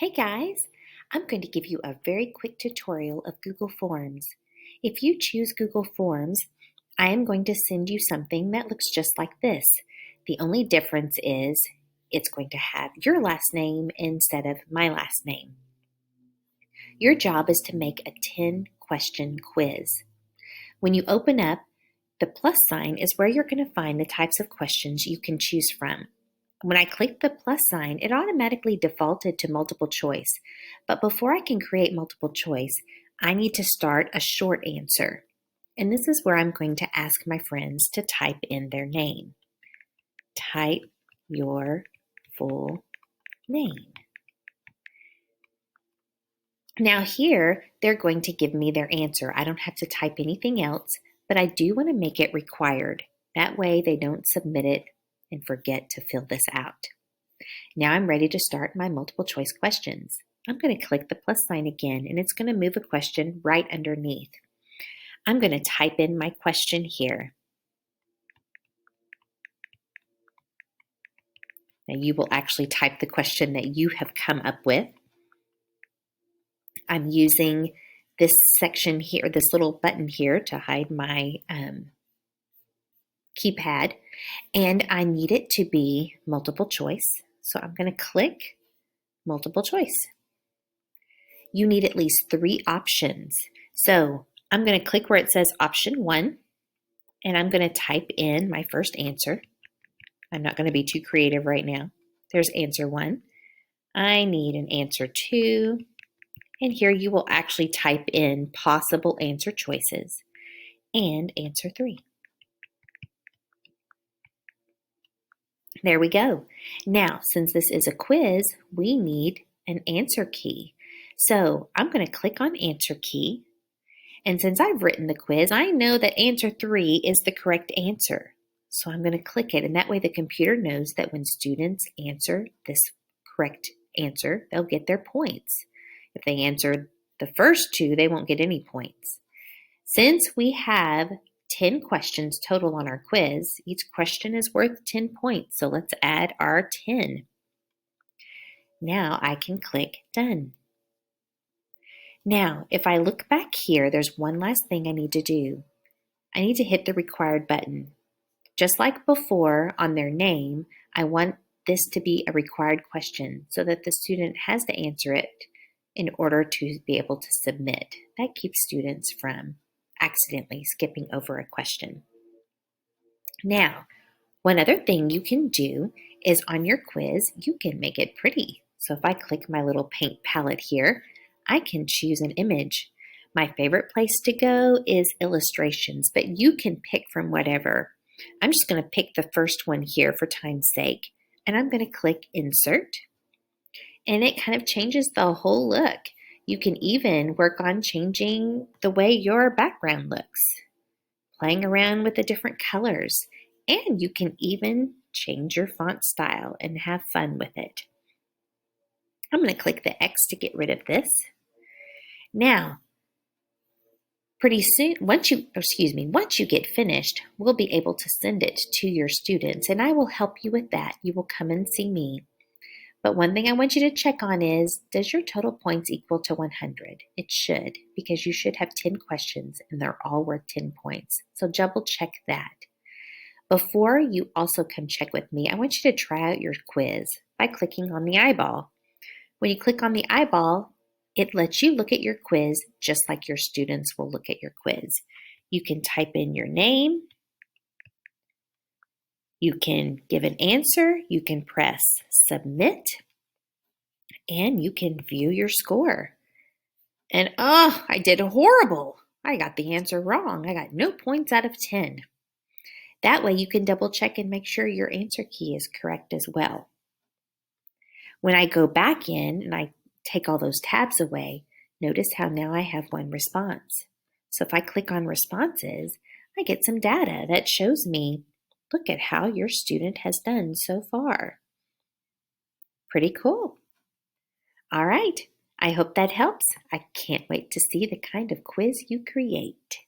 Hey guys, I'm going to give you a very quick tutorial of Google Forms. If you choose Google Forms, I am going to send you something that looks just like this. The only difference is it's going to have your last name instead of my last name. Your job is to make a 10-question quiz. When you open up, the plus sign is where you're going to find the types of questions you can choose from. When I clicked the plus sign, it automatically defaulted to multiple choice. But before I can create multiple choice, I need to start a short answer. And this is where I'm going to ask my friends to type in their name. Type your full name. Now here, they're going to give me their answer. I don't have to type anything else, but I do want to make it required. That way they don't submit it and forget to fill this out. Now I'm ready to start my multiple choice questions. I'm going to click the plus sign again, and it's going to move a question right underneath. I'm going to type in my question here. Now you will actually type the question that you have come up with. I'm using this section here, this little button here to hide my keypad, and I need it to be multiple choice. So I'm going to click multiple choice. You need at least 3 options. So I'm going to click where it says option 1, and I'm going to type in my first answer. I'm not going to be too creative right now. There's answer 1. I need an answer 2. And here you will actually type in possible answer choices and answer 3. There we go. Now, since this is a quiz, we need an answer key. So I'm going to click on answer key. And since I've written the quiz, I know that answer 3 is the correct answer. So I'm going to click it, and that way the computer knows that when students answer this correct answer, they'll get their points. If they answer the first 2, they won't get any points. Since we have 10 questions total on our quiz, each question is worth 10 points. So let's add our 10. Now I can click done. Now, if I look back here, there's one last thing I need to do. I need to hit the required button. Just like before on their name, I want this to be a required question so that the student has to answer it in order to be able to submit. That keeps students from accidentally skipping over a question. Now, one other thing you can do is on your quiz, you can make it pretty. So if I click my little paint palette here, I can choose an image. My favorite place to go is illustrations, but you can pick from whatever. I'm just going to pick the first one here for time's sake, and I'm going to click insert. And it kind of changes the whole look. You can even work on changing the way your background looks, playing around with the different colors, and you can even change your font style and have fun with it. I'm going to click the X to get rid of this. Now, pretty soon, once you get finished, we'll be able to send it to your students, and I will help you with that. You will come and see me. But one thing I want you to check on is, does your total points equal to 100? It should, because you should have 10 questions and they're all worth 10 points. So double check that. Before you also come check with me, I want you to try out your quiz by clicking on the eyeball. When you click on the eyeball, it lets you look at your quiz just like your students will look at your quiz. You can type in your name. You can give an answer, you can press submit, and you can view your score. And I did horrible. I got the answer wrong. I got no points out of 10. That way you can double check and make sure your answer key is correct as well. When I go back in and I take all those tabs away, notice how now I have one response. So if I click on responses, I get some data that shows me, look at how your student has done so far. Pretty cool. All right, I hope that helps. I can't wait to see the kind of quiz you create.